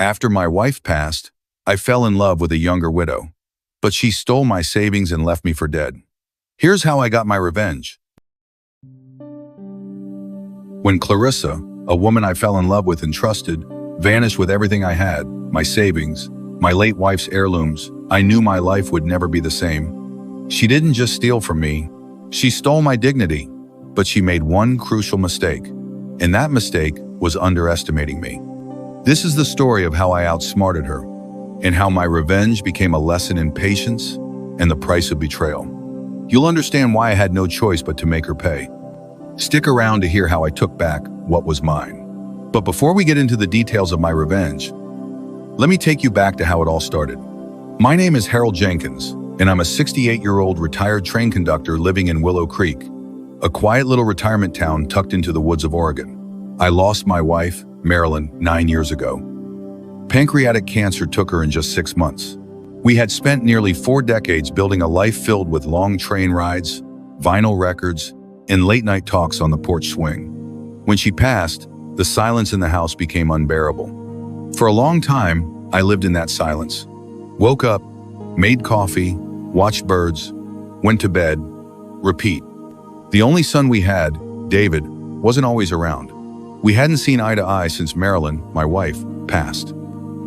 After my wife passed, I fell in love with a younger widow, but she stole my savings and left me for dead. Here's how I got my revenge. When Clarissa, a woman I fell in love with and trusted, vanished with everything I had, my savings, my late wife's heirlooms, I knew my life would never be the same. She didn't just steal from me, she stole my dignity, but she made one crucial mistake, and that mistake was underestimating me. This is the story of how I outsmarted her, and how my revenge became a lesson in patience and the price of betrayal. You'll understand why I had no choice but to make her pay. Stick around to hear how I took back what was mine. But before we get into the details of my revenge, let me take you back to how it all started. My name is Harold Jenkins, and I'm a 68-year-old retired train conductor living in Willow Creek, a quiet little retirement town tucked into the woods of Oregon. I lost my wife, Marilyn, 9 years ago. Pancreatic cancer took her in just 6 months. We had spent nearly 4 decades building a life filled with long train rides, vinyl records, and late-night talks on the porch swing. When she passed, the silence in the house became unbearable. For a long time, I lived in that silence. Woke up, made coffee, watched birds, went to bed, repeat. The only son we had, David, wasn't always around. We hadn't seen eye to eye since Marilyn, my wife, passed.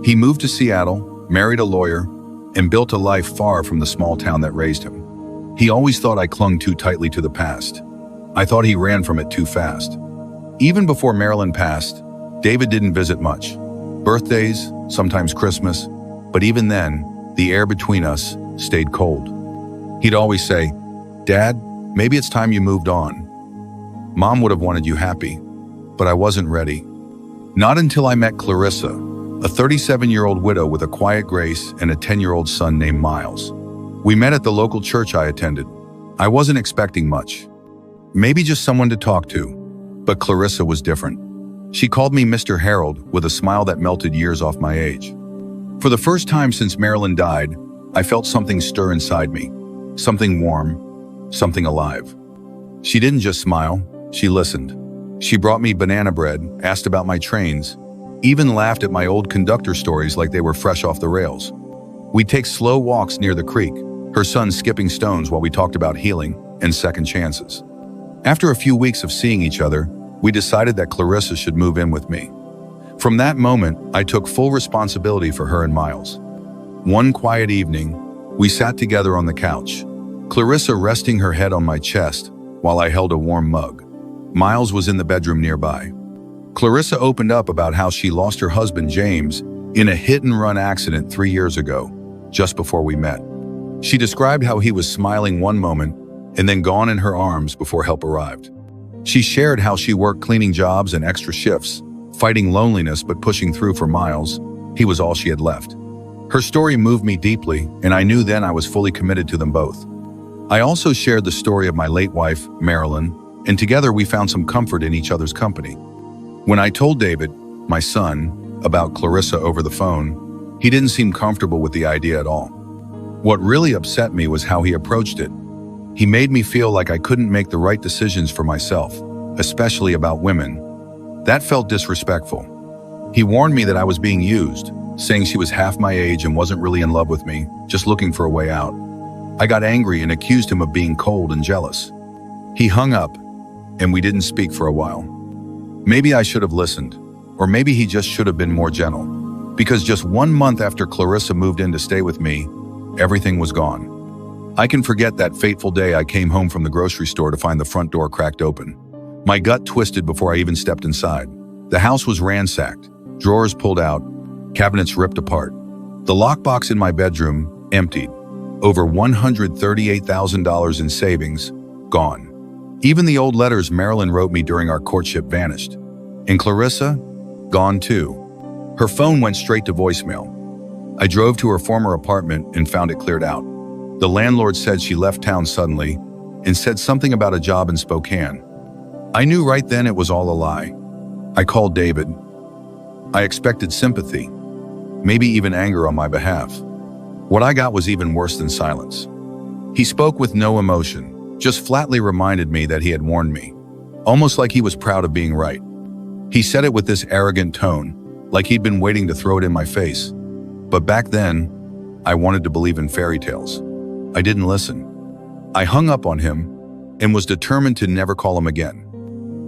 He moved to Seattle, married a lawyer, and built a life far from the small town that raised him. He always thought I clung too tightly to the past. I thought he ran from it too fast. Even before Marilyn passed, David didn't visit much. Birthdays, sometimes Christmas, but even then, the air between us stayed cold. He'd always say, "Dad, maybe it's time you moved on. Mom would have wanted you happy." But I wasn't ready. Not until I met Clarissa, a 37-year-old widow with a quiet grace and a 10-year-old son named Miles. We met at the local church I attended. I wasn't expecting much. Maybe just someone to talk to. But Clarissa was different. She called me Mr. Harold with a smile that melted years off my age. For the first time since Marilyn died, I felt something stir inside me. Something warm, something alive. She didn't just smile, she listened. She brought me banana bread, asked about my trains, even laughed at my old conductor stories like they were fresh off the rails. We'd take slow walks near the creek, her son skipping stones while we talked about healing and second chances. After a few weeks of seeing each other, we decided that Clarissa should move in with me. From that moment, I took full responsibility for her and Miles. One quiet evening, we sat together on the couch, Clarissa resting her head on my chest while I held a warm mug. Miles was in the bedroom nearby. Clarissa opened up about how she lost her husband, James, in a hit-and-run accident 3 years ago, just before we met. She described how he was smiling one moment and then gone in her arms before help arrived. She shared how she worked cleaning jobs and extra shifts, fighting loneliness but pushing through for Miles. He was all she had left. Her story moved me deeply, and I knew then I was fully committed to them both. I also shared the story of my late wife, Marilyn, and together we found some comfort in each other's company. When I told David, my son, about Clarissa over the phone, he didn't seem comfortable with the idea at all. What really upset me was how he approached it. He made me feel like I couldn't make the right decisions for myself, especially about women. That felt disrespectful. He warned me that I was being used, saying she was half my age and wasn't really in love with me, just looking for a way out. I got angry and accused him of being cold and jealous. He hung up, and we didn't speak for a while. Maybe I should have listened, or maybe he just should have been more gentle. Because just 1 month after Clarissa moved in to stay with me, everything was gone. I can forget that fateful day I came home from the grocery store to find the front door cracked open. My gut twisted before I even stepped inside. The house was ransacked, drawers pulled out, cabinets ripped apart. The lockbox in my bedroom emptied. Over $138,000 in savings, gone. Even the old letters Marilyn wrote me during our courtship vanished. And Clarissa, gone too. Her phone went straight to voicemail. I drove to her former apartment and found it cleared out. The landlord said she left town suddenly and said something about a job in Spokane. I knew right then it was all a lie. I called David. I expected sympathy, maybe even anger on my behalf. What I got was even worse than silence. He spoke with no emotion, just flatly reminded me that he had warned me, almost like he was proud of being right. He said it with this arrogant tone, like he'd been waiting to throw it in my face. But back then, I wanted to believe in fairy tales. I didn't listen. I hung up on him and was determined to never call him again.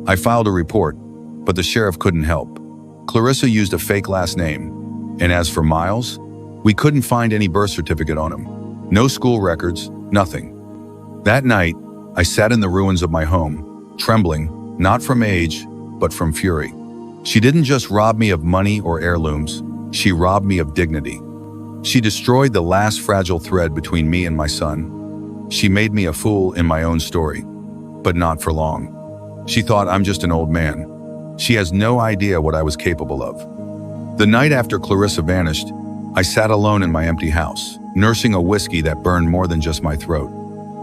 I filed a report, but the sheriff couldn't help. Clarissa used a fake last name, and as for Miles, we couldn't find any birth certificate on him. No school records, nothing. That night, I sat in the ruins of my home, trembling, not from age, but from fury. She didn't just rob me of money or heirlooms, she robbed me of dignity. She destroyed the last fragile thread between me and my son. She made me a fool in my own story, but not for long. She thought I'm just an old man. She has no idea what I was capable of. The night after Clarissa vanished, I sat alone in my empty house, nursing a whiskey that burned more than just my throat.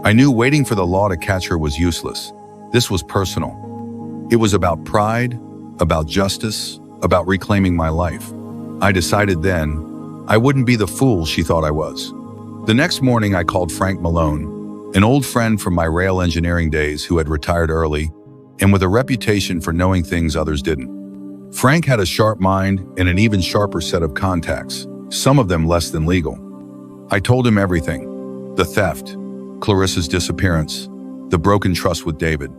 I knew waiting for the law to catch her was useless. This was personal. It was about pride, about justice, about reclaiming my life. I decided then I wouldn't be the fool she thought I was. The next morning I called Frank Malone, an old friend from my rail engineering days who had retired early and with a reputation for knowing things others didn't. Frank had a sharp mind and an even sharper set of contacts, some of them less than legal. I told him everything: the theft, Clarissa's disappearance, the broken trust with David.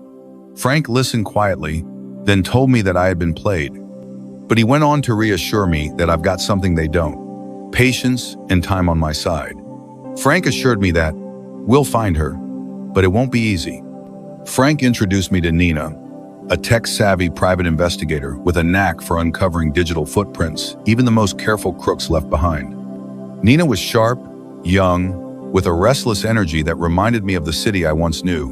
Frank listened quietly, then told me that I had been played. But he went on to reassure me that I've got something they don't: patience and time on my side. Frank assured me that we'll find her, but it won't be easy. Frank introduced me to Nina, a tech-savvy private investigator with a knack for uncovering digital footprints even the most careful crooks left behind. Nina was sharp, young, with a restless energy that reminded me of the city I once knew: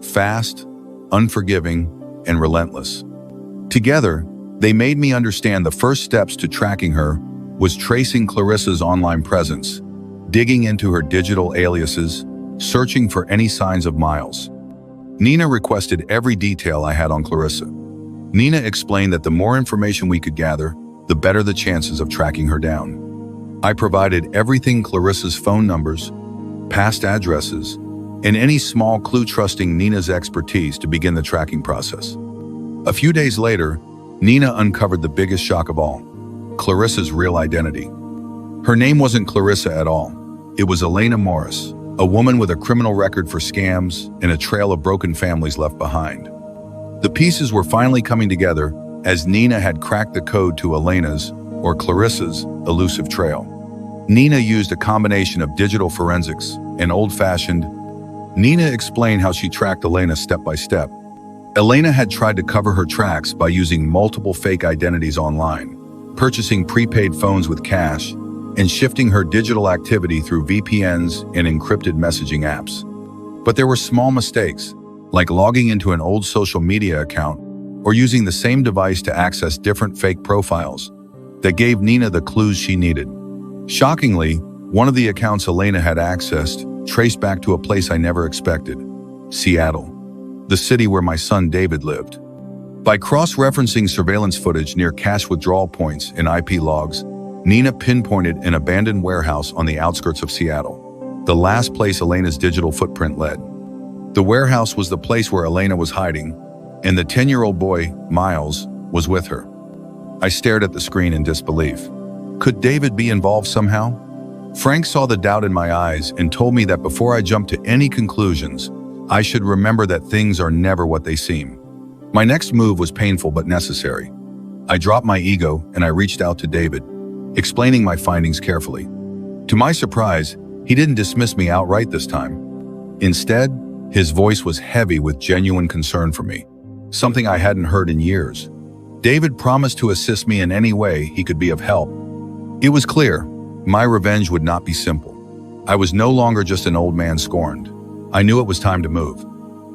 fast, unforgiving, and relentless. Together, they made me understand the first steps to tracking her was tracing Clarissa's online presence, digging into her digital aliases, searching for any signs of Miles. Nina requested every detail I had on Clarissa. Nina explained that the more information we could gather, the better the chances of tracking her down. I provided everything: Clarissa's phone numbers, past addresses, and any small clue, trusting Nina's expertise to begin the tracking process. A few days later, Nina uncovered the biggest shock of all: Clarissa's real identity. Her name wasn't Clarissa at all. It was Elena Morris, a woman with a criminal record for scams and a trail of broken families left behind. The pieces were finally coming together as Nina had cracked the code to Elena's, or Clarissa's, elusive trail. Nina used a combination of digital forensics and old-fashioned. Nina explained how she tracked Elena step by step. Elena had tried to cover her tracks by using multiple fake identities online, purchasing prepaid phones with cash, and shifting her digital activity through VPNs and encrypted messaging apps. But there were small mistakes, like logging into an old social media account or using the same device to access different fake profiles, that gave Nina the clues she needed. Shockingly, one of the accounts Elena had accessed traced back to a place I never expected: Seattle, the city where my son David lived. By cross-referencing surveillance footage near cash withdrawal points and IP logs, Nina pinpointed an abandoned warehouse on the outskirts of Seattle, the last place Elena's digital footprint led. The warehouse was the place where Elena was hiding, and the 10-year-old boy, Miles, was with her. I stared at the screen in disbelief. Could David be involved somehow? Frank saw the doubt in my eyes and told me that before I jumped to any conclusions, I should remember that things are never what they seem. My next move was painful but necessary. I dropped my ego and I reached out to David, explaining my findings carefully. To my surprise, he didn't dismiss me outright this time. Instead, his voice was heavy with genuine concern for me, something I hadn't heard in years. David promised to assist me in any way he could be of help. It was clear, my revenge would not be simple. I was no longer just an old man scorned. I knew it was time to move.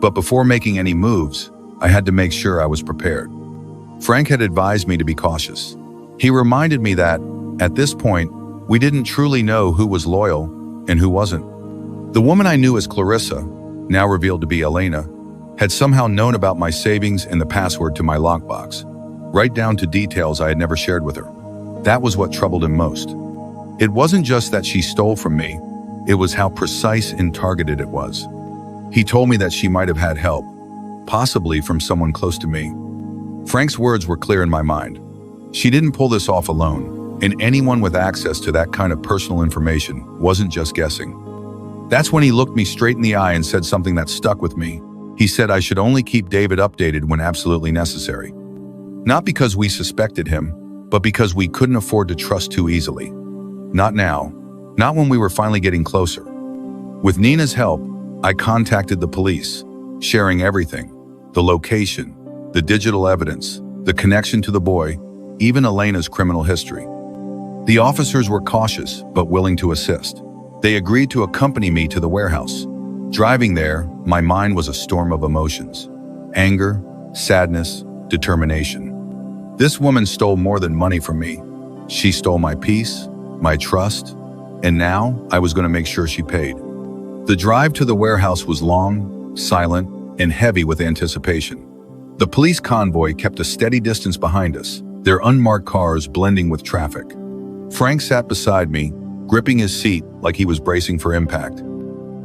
But before making any moves, I had to make sure I was prepared. Frank had advised me to be cautious. He reminded me that, at this point, we didn't truly know who was loyal and who wasn't. The woman I knew as Clarissa, now revealed to be Elena, had somehow known about my savings and the password to my lockbox, right down to details I had never shared with her. That was what troubled him most. It wasn't just that she stole from me, it was how precise and targeted it was. He told me that she might have had help, possibly from someone close to me. Frank's words were clear in my mind. She didn't pull this off alone, and anyone with access to that kind of personal information wasn't just guessing. That's when he looked me straight in the eye and said something that stuck with me. He said I should only keep David updated when absolutely necessary. Not because we suspected him, but because we couldn't afford to trust too easily. Not now. Not when we were finally getting closer. With Nina's help, I contacted the police, sharing everything: the location, the digital evidence, the connection to the boy, even Elena's criminal history. The officers were cautious, but willing to assist. They agreed to accompany me to the warehouse. Driving there, my mind was a storm of emotions: anger, sadness, determination. This woman stole more than money from me. She stole my peace, my trust, and now I was going to make sure she paid. The drive to the warehouse was long, silent, and heavy with anticipation. The police convoy kept a steady distance behind us, their unmarked cars blending with traffic. Frank sat beside me, gripping his seat like he was bracing for impact.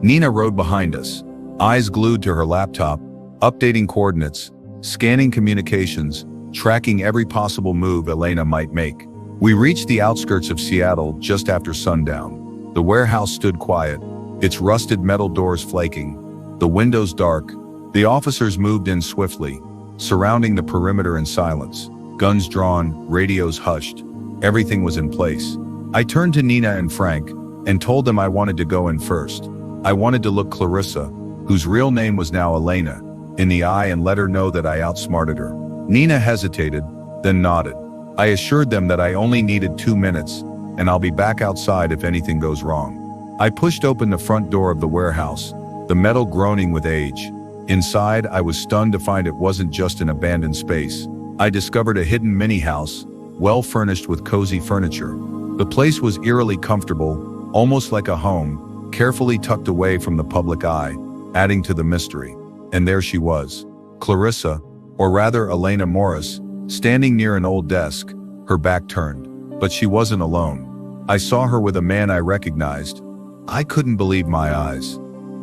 Nina rode behind us, eyes glued to her laptop, updating coordinates, scanning communications, tracking every possible move Elena might make. We reached the outskirts of Seattle just after sundown. The warehouse stood quiet, its rusted metal doors flaking, the windows dark. The officers moved in swiftly, surrounding the perimeter in silence. Guns drawn, radios hushed. Everything was in place. I turned to Nina and Frank and told them I wanted to go in first. I wanted to look Clarissa, whose real name was now Elena, in the eye and let her know that I outsmarted her. Nina hesitated, then nodded. I assured them that I only needed 2 minutes, and I'll be back outside if anything goes wrong. I pushed open the front door of the warehouse, the metal groaning with age. Inside, I was stunned to find it wasn't just an abandoned space. I discovered a hidden mini-house, well furnished with cozy furniture. The place was eerily comfortable, almost like a home, carefully tucked away from the public eye, adding to the mystery. And there she was, Clarissa, or rather Elena Morris, standing near an old desk, her back turned. But she wasn't alone. I saw her with a man I recognized. I couldn't believe my eyes.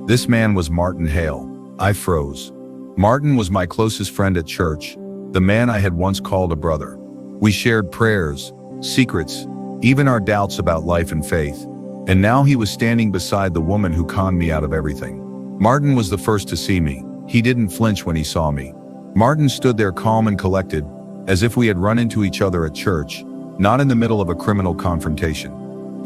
This man was Martin Hale. I froze. Martin was my closest friend at church, the man I had once called a brother. We shared prayers, secrets, even our doubts about life and faith. And now he was standing beside the woman who conned me out of everything. Martin was the first to see me. He didn't flinch when he saw me. Martin stood there calm and collected, as if we had run into each other at church, not in the middle of a criminal confrontation.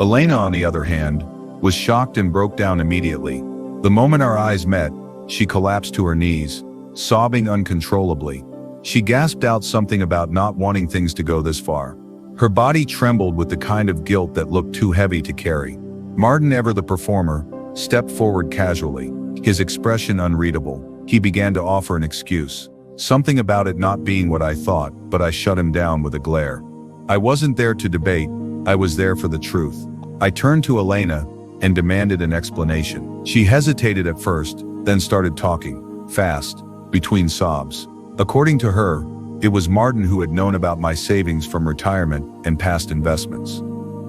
Elena, on the other hand, was shocked and broke down immediately. The moment our eyes met, she collapsed to her knees, sobbing uncontrollably. She gasped out something about not wanting things to go this far. Her body trembled with the kind of guilt that looked too heavy to carry. Martin, ever the performer, stepped forward casually, his expression unreadable. He began to offer an excuse. Something about it not being what I thought, but I shut him down with a glare. I wasn't there to debate, I was there for the truth. I turned to Elena and demanded an explanation. She hesitated at first, then started talking, fast, between sobs. According to her, it was Martin who had known about my savings from retirement and past investments.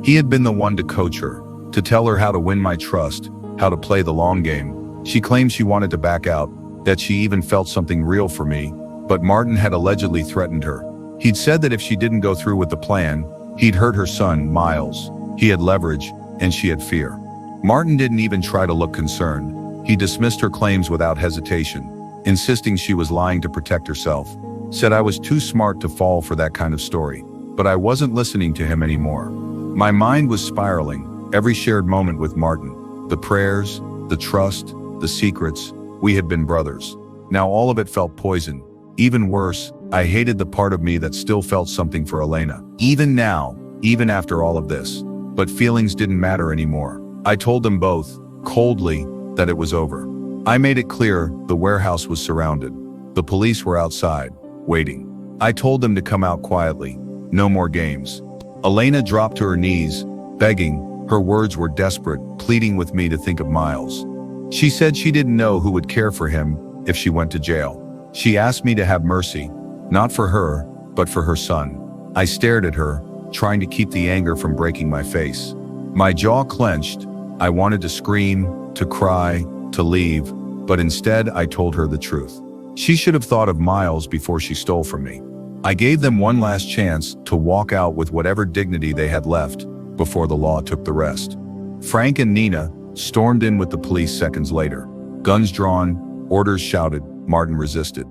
He had been the one to coach her, to tell her how to win my trust, how to play the long game. She claimed she wanted to back out, that she even felt something real for me, but Martin had allegedly threatened her. He'd said that if she didn't go through with the plan, he'd hurt her son, Miles. He had leverage, and she had fear. Martin didn't even try to look concerned. He dismissed her claims without hesitation, insisting she was lying to protect herself. Said I was too smart to fall for that kind of story. But I wasn't listening to him anymore. My mind was spiraling, every shared moment with Martin. The prayers, the trust, the secrets. We had been brothers. Now all of it felt poison. Even worse, I hated the part of me that still felt something for Elena. Even now, even after all of this. But feelings didn't matter anymore. I told them both, coldly, that it was over. I made it clear the warehouse was surrounded. The police were outside, waiting. I told them to come out quietly. No more games. Elena dropped to her knees, begging. Her words were desperate, pleading with me to think of Miles. She said she didn't know who would care for him if she went to jail. She asked me to have mercy, not for her, but for her son. I stared at her, trying to keep the anger from breaking my face. My jaw clenched. I wanted to scream, to cry, to leave, but instead I told her the truth. She should have thought of Miles before she stole from me. I gave them one last chance to walk out with whatever dignity they had left before the law took the rest. Frank and Nina stormed in with the police seconds later. Guns drawn, orders shouted, Martin resisted.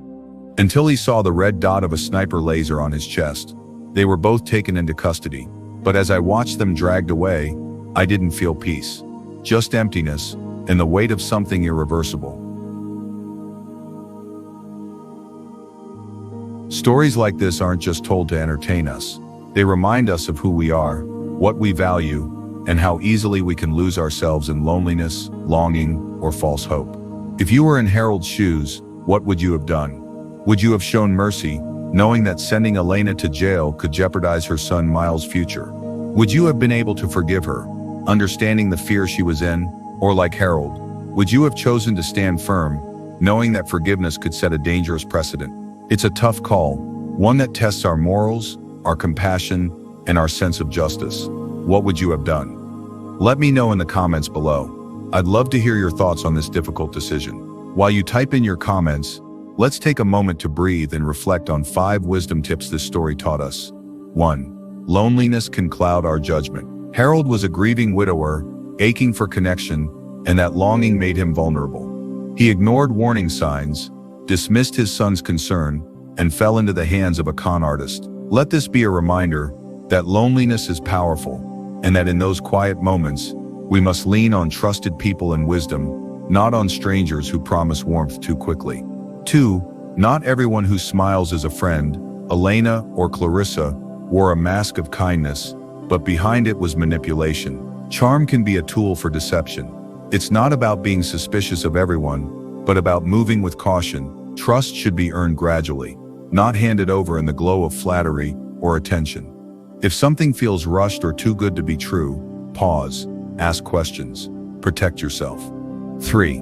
Until he saw the red dot of a sniper laser on his chest. They were both taken into custody, but as I watched them dragged away, I didn't feel peace. Just emptiness and the weight of something irreversible. Stories like this aren't just told to entertain us. They remind us of who we are, what we value, and how easily we can lose ourselves in loneliness, longing, or false hope. If you were in Harold's shoes, what would you have done? Would you have shown mercy, knowing that sending Elena to jail could jeopardize her son Miles' future? Would you have been able to forgive her, understanding the fear she was in? Or like Harold, would you have chosen to stand firm, knowing that forgiveness could set a dangerous precedent? It's a tough call, one that tests our morals, our compassion, and our sense of justice. What would you have done? Let me know in the comments below. I'd love to hear your thoughts on this difficult decision. While you type in your comments, let's take a moment to breathe and reflect on 5 wisdom tips this story taught us. 1. Loneliness can cloud our judgment. Harold was a grieving widower, aching for connection, and that longing made him vulnerable. He ignored warning signs, dismissed his son's concern, and fell into the hands of a con artist. Let this be a reminder that loneliness is powerful, and that in those quiet moments, we must lean on trusted people and wisdom, not on strangers who promise warmth too quickly. 2. Not everyone who smiles is a friend. Elena or Clarissa wore a mask of kindness, but behind it was manipulation. Charm can be a tool for deception. It's not about being suspicious of everyone, but about moving with caution. Trust should be earned gradually, not handed over in the glow of flattery or attention. If something feels rushed or too good to be true, pause, ask questions, protect yourself. 3.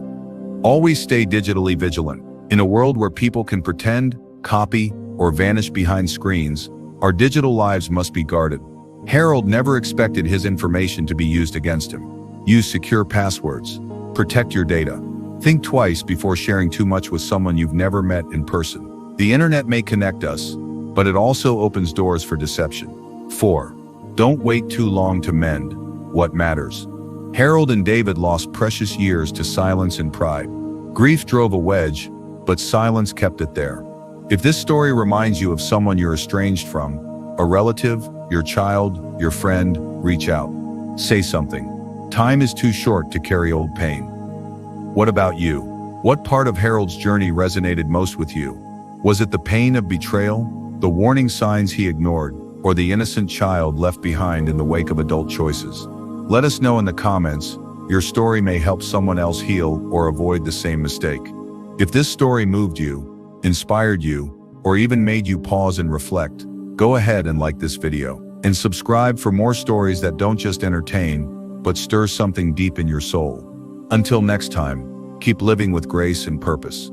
Always stay digitally vigilant. In a world where people can pretend, copy, or vanish behind screens, our digital lives must be guarded. Harold never expected his information to be used against him. Use secure passwords. Protect your data. Think twice before sharing too much with someone you've never met in person. The internet may connect us, but it also opens doors for deception. 4. Don't wait too long to mend what matters. Harold and David lost precious years to silence and pride. Grief drove a wedge, but silence kept it there. If this story reminds you of someone you're estranged from, a relative, your child, your friend, reach out. Say something. Time is too short to carry old pain. What about you? What part of Harold's journey resonated most with you? Was it the pain of betrayal, the warning signs he ignored, or the innocent child left behind in the wake of adult choices? Let us know in the comments. Your story may help someone else heal or avoid the same mistake. If this story moved you, inspired you, or even made you pause and reflect, go ahead and like this video and subscribe for more stories that don't just entertain, but stir something deep in your soul. Until next time, keep living with grace and purpose.